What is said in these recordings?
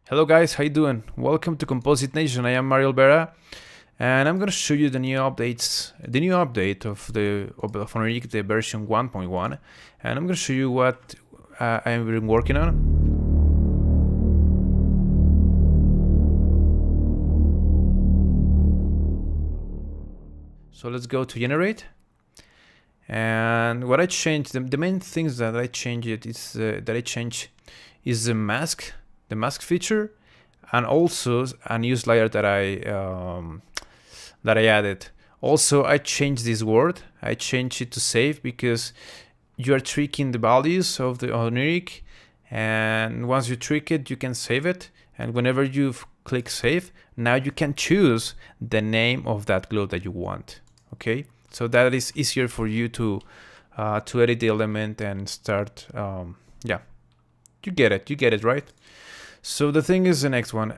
Hello guys, how you doing? Welcome to Composite Nation. I am Mario Vera, and I'm gonna show you the new updates, the new update of Oniric, the version 1.1, and I'm gonna show you what I've been working on. So let's go to generate, and what I changed, the main things that I changed is the mask feature, and also a new slider that I added. Also, I changed this word. I changed it to save because you are tricking the values of the Oniric, and once you trick it, you can save it. And whenever you click save, now you can choose the name of that glow that you want. Okay, so that is easier for you to edit the element and start. Yeah, you get it, right? So the thing is the next one.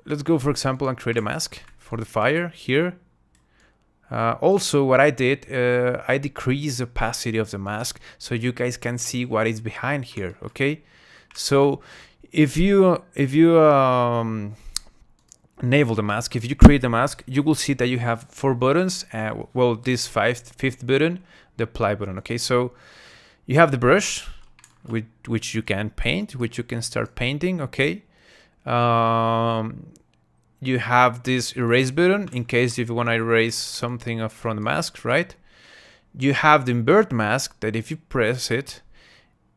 Let's go, for example, and create a mask for the fire here. Also, what I did, I decreased the opacity of the mask so you guys can see what is behind here. Okay, so if you enable the mask, if you create the mask, you will see that you have 4 buttons. Well, this fifth button, the apply button. Okay, so you have the brush, with which you can paint, which you can start painting. Okay, you have this erase button in case if you want to erase something from the mask, right? You have the invert mask that if you press it,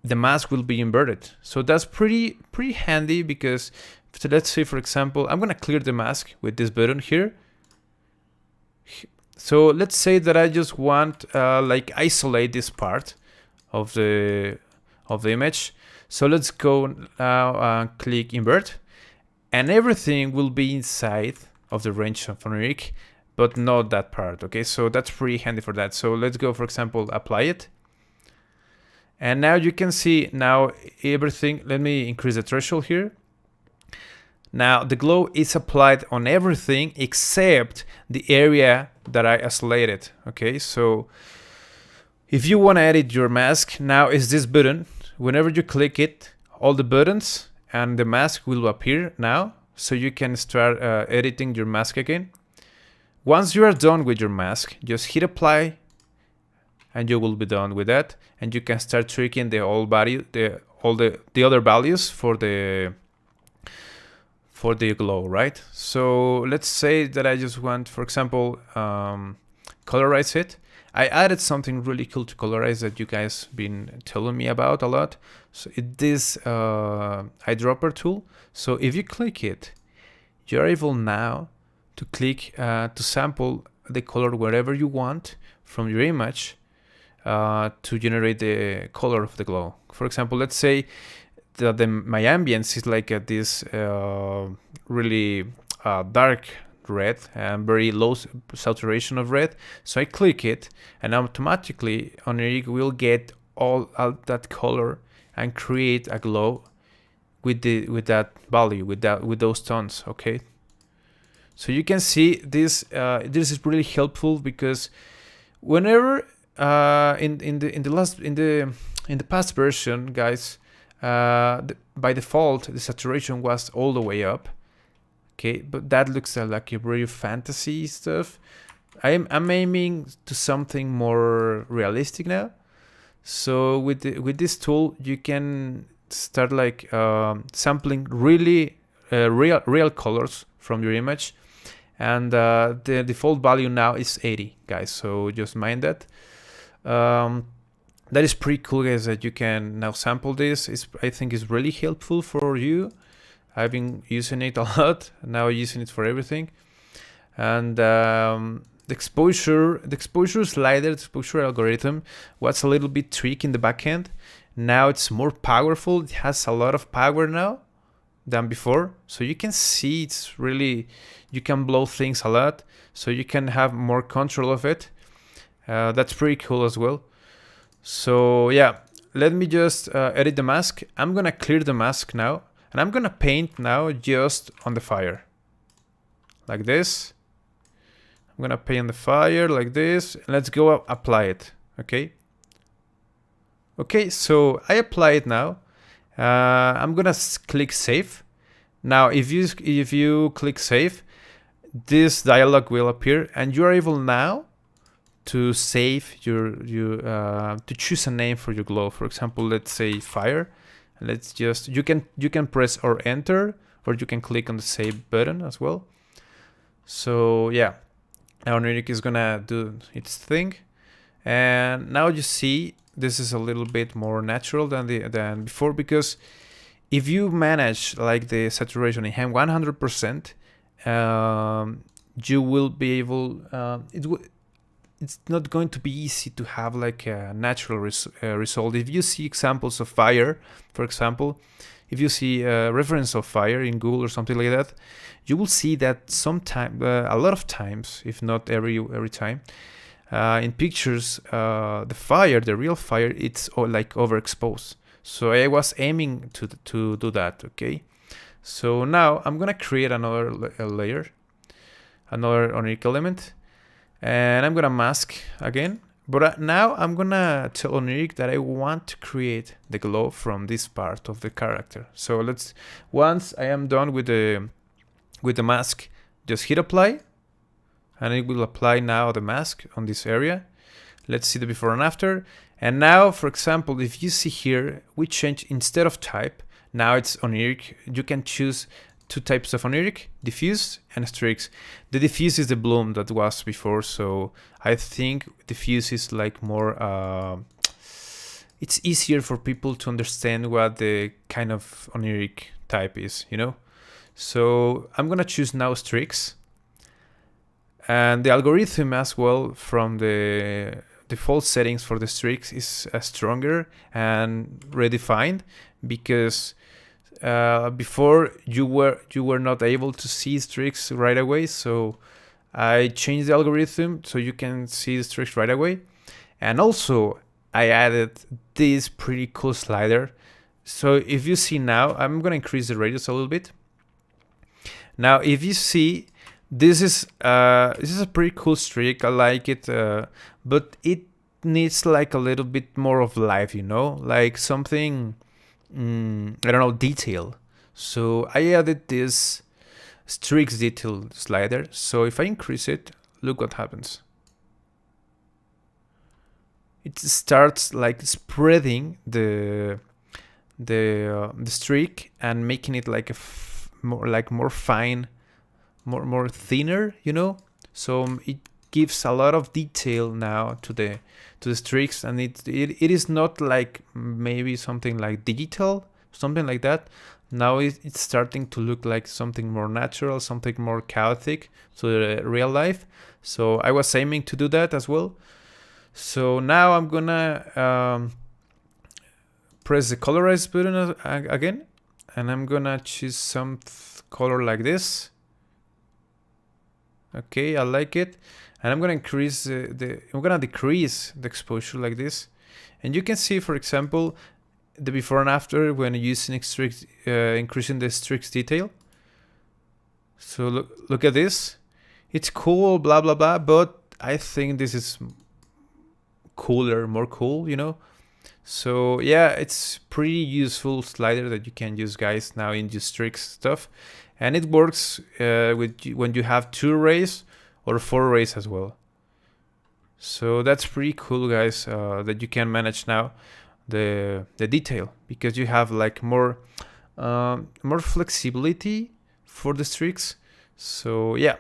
the mask will be inverted. So that's pretty handy because, so let's say, for example, I'm gonna clear the mask with this button here. So let's say that I just want like isolate this part of the image. So let's go now and click invert, and everything will be inside of the range of Oniric, but not that part. Okay, so that's pretty handy for that. So let's go, for example, apply it, and now you can see now everything. Let me increase the threshold here. Now the glow is applied on everything except the area that I isolated. Okay, so if you want to edit your mask, now is this button. Whenever you click it, all the buttons and the mask will appear now, so you can start editing your mask again. Once you are done with your mask, just hit apply, and you will be done with that, and you can start tweaking the all the other values for the glow, right? So let's say that I just want, for example, colorize it. I added something really cool to colorize that you guys been telling me about a lot. So this eyedropper tool. So if you click it, you're able now to click to sample the color wherever you want from your image to generate the color of the glow. For example, let's say that my ambience is like this really dark red and very low saturation of red. So I click it, and automatically Oniric will get all that color and create a glow with that value, with those tones. Okay, so you can see this. This is really helpful because whenever in the past version, guys, by default the saturation was all the way up. Okay, but that looks like a really fantasy stuff. I'm aiming to something more realistic now. So with this tool, you can start like sampling really real colors from your image, and the default value now is 80, guys. So just mind that. That is pretty cool, guys. That you can now sample this. I think is really helpful for you. I've been using it a lot, now using it for everything. And the exposure slider, the exposure algorithm was a little bit tricky in the backend. Now it's more powerful. It has a lot of power now than before. So you can see it's really, you can blow things a lot. So you can have more control of it. That's pretty cool as well. So yeah, let me just edit the mask. I'm gonna clear the mask now. And I'm gonna paint now just on the fire, like this. I'm gonna paint the fire like this. Let's go apply it. Okay. Okay, so I apply it now. I'm gonna click save, Now, if you click save, this dialog will appear, and you are able now to save to choose a name for your glow. For example, let's say fire. Let's just you can press or enter, or you can click on the save button as well. So yeah, now Oniric is gonna do its thing, and now you see this is a little bit more natural than before, because if you manage like the saturation in 100%, you will be able. It's not going to be easy to have like a natural result. If you see examples of fire, for example, if you see a reference of fire in Google or something like that, you will see that sometimes, a lot of times, if not every time, in pictures, the real fire, it's like overexposed. So I was aiming to do that. Okay, so now I'm gonna create another layer, another Oniric element. And I'm gonna mask again, but now I'm gonna tell Oniric that I want to create the glow from this part of the character. So once I am done with the mask, just hit apply, and it will apply now the mask on this area. Let's see the before and after. And now, for example, if you see here, we change instead of type, now it's Oniric. You can choose two types of Oniric, diffuse and streaks. The diffuse is the bloom that was before, so I think diffuse is like more, it's easier for people to understand what the kind of Oniric type is, you know? So I'm gonna choose now streaks. And the algorithm as well from the default settings for the streaks is stronger and redefined, because before you were not able to see streaks right away, so I changed the algorithm so you can see the streaks right away. And also I added this pretty cool slider. So if you see now, I'm gonna increase the radius a little bit. Now if you see, this is a pretty cool streak. I like it, but it needs like a little bit more of life, you know, like something, I don't know, detail. So I added this streaks detail slider. So if I increase it, look what happens. It starts like spreading the streak and making it like more fine, more thinner, you know. So it gives a lot of detail now to the streaks, and it is not like maybe something like digital, something like that. Now it's starting to look like something more natural, something more chaotic to the real life. So I was aiming to do that as well. So now I'm gonna press the colorize button again, and I'm gonna choose some color like this. Okay, I like it. And I'm gonna increase I'm gonna decrease the exposure like this. And you can see, for example, the before and after when using increasing the streaks detail. So look at this. It's cool, blah blah blah, but I think this is cooler, more cool, you know. So yeah, it's pretty useful slider that you can use, guys, now in your streaks stuff. And it works when you have 2 arrays or 4 arrays as well. So that's pretty cool, guys, that you can manage now the detail, because you have like more flexibility for the streaks. So yeah,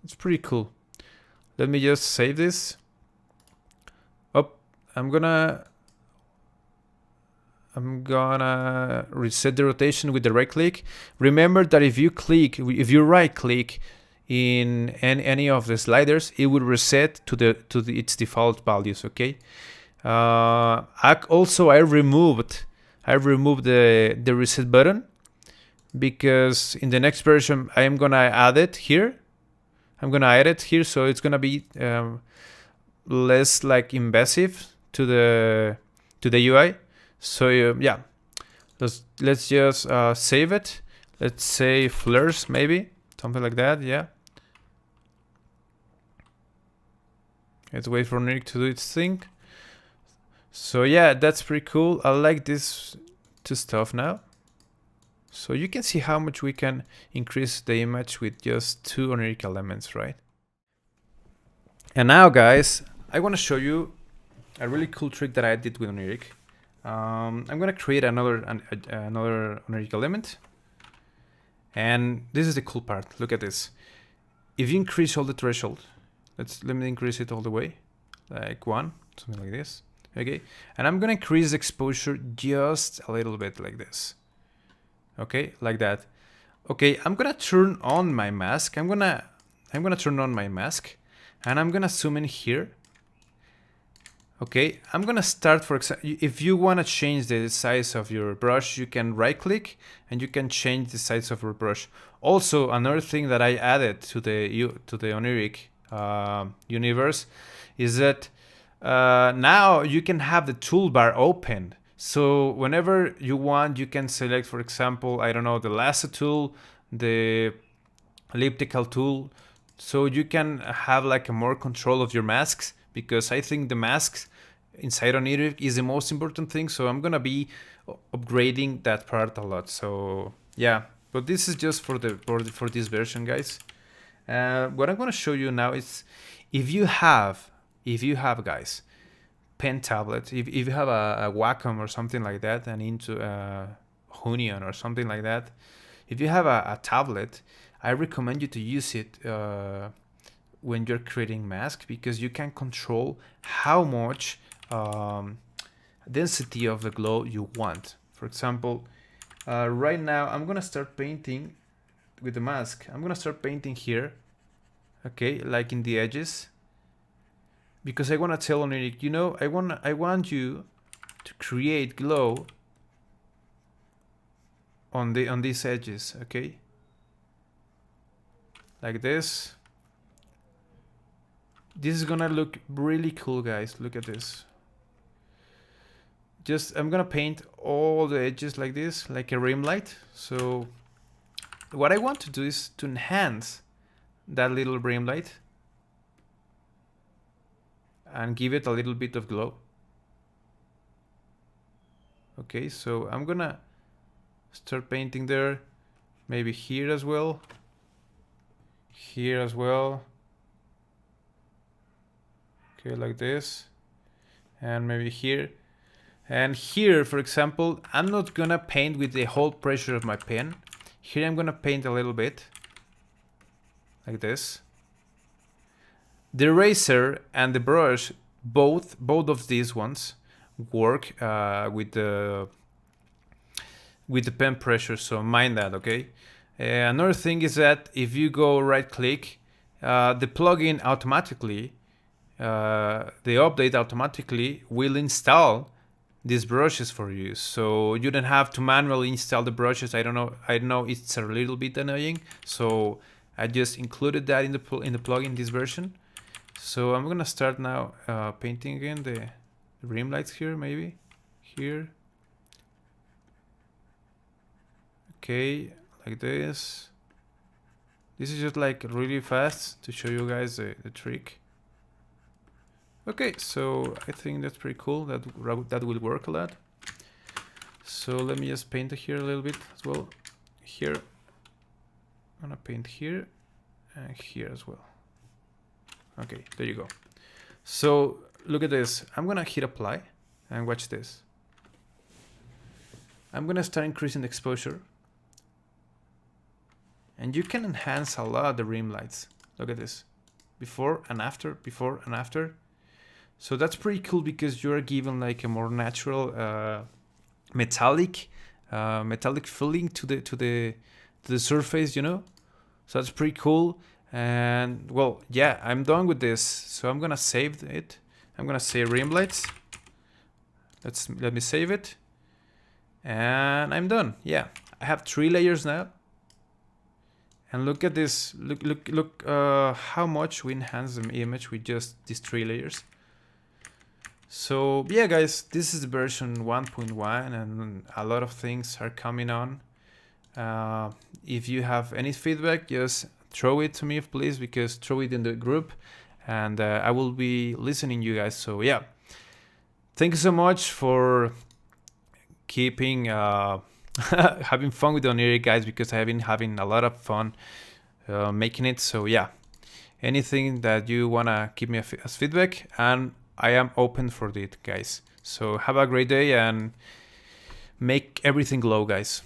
it's pretty cool. Let me just save this. Oh, I'm gonna reset the rotation with the right click. Remember that if you right click in any of the sliders, it will reset to its default values. Okay. I removed the reset button, because in the next version I am gonna add it here. So it's gonna be less like invasive to the UI. So yeah, let's just save it. Let's say flares, maybe something like that. Yeah. Let's wait for Oniric to do its thing. So yeah, that's pretty cool. I like this stuff now. So you can see how much we can increase the image with just 2 Oniric elements, right? And now guys, I want to show you a really cool trick that I did with Oniric. I'm going to create another Oniric element. And this is the cool part. Look at this. If you increase all the threshold, let me increase it all the way, like 1, something like this. Okay, and I'm gonna increase exposure just a little bit like this. Okay, like that. Okay, I'm gonna turn on my mask. I'm gonna turn on my mask, and I'm gonna zoom in here. Okay, I'm gonna start, for example, if you wanna change the size of your brush, you can right click and you can change the size of your brush. Also, another thing that I added to the Oniric universe is that now you can have the toolbar open. So whenever you want, you can select, for example, I don't know, the lasso tool, the elliptical tool. So you can have like a more control of your masks, because I think the masks inside Oniric is the most important thing. So I'm gonna be upgrading that part a lot. So yeah, but this is just for this version, guys. What I'm gonna show you now is if you have guys, pen tablet, if you have a Wacom or something like that, and into Hunion or something like that, if you have a tablet, I recommend you to use it when you're creating masks, because you can control how much density of the glow you want. For example, right now I'm gonna start painting with the mask. I'm gonna start painting here, okay, like in the edges, because I wanna tell Oniric, you know, I want you to create glow on these edges, okay, like this. This is gonna look really cool, guys. Look at this. I'm gonna paint all the edges like this, like a rim light. So what I want to do is to enhance that little rim light and give it a little bit of glow. Okay, so I'm gonna start painting there, maybe here as well, here as well. Okay, like this, and maybe here. And here, for example, I'm not gonna paint with the whole pressure of my pen. Here I'm gonna paint a little bit, like this. The eraser and the brush, both of these ones work with the pen pressure, so mind that, okay? Another thing is that if you go right click, the plugin automatically, the update automatically will install these brushes for you, so you don't have to manually install the brushes. I know it's a little bit annoying, so I just included that in the plugin, this version. So I'm gonna start now painting again the rim lights here, maybe here. Okay, like this. This is just like really fast to show you guys the trick. Okay, so I think that's pretty cool. That will work a lot. So let me just paint here a little bit as well. Here, I'm gonna paint here and here as well. Okay, there you go. So look at this. I'm gonna hit apply and watch this. I'm gonna start increasing the exposure, and you can enhance a lot the rim lights. Look at this, before and after, before and after. So that's pretty cool, because you're given like a more natural metallic feeling to the surface, you know. So that's pretty cool. And well, yeah, I'm done with this. So I'm gonna save it. I'm gonna say rim lights. Let me save it, and I'm done. Yeah, I have 3 layers now. And look at this. Look how much we enhance the image with just these 3 layers. So yeah, guys, this is version 1.1, and a lot of things are coming on. If you have any feedback, just throw it to me, please, because throw it in the group, and I will be listening you guys. So yeah, thank you so much for keeping having fun with Oniric, guys, because I have been having a lot of fun making it. So yeah, anything that you wanna give me as feedback, and I am open for it, guys. So have a great day and make everything glow, guys.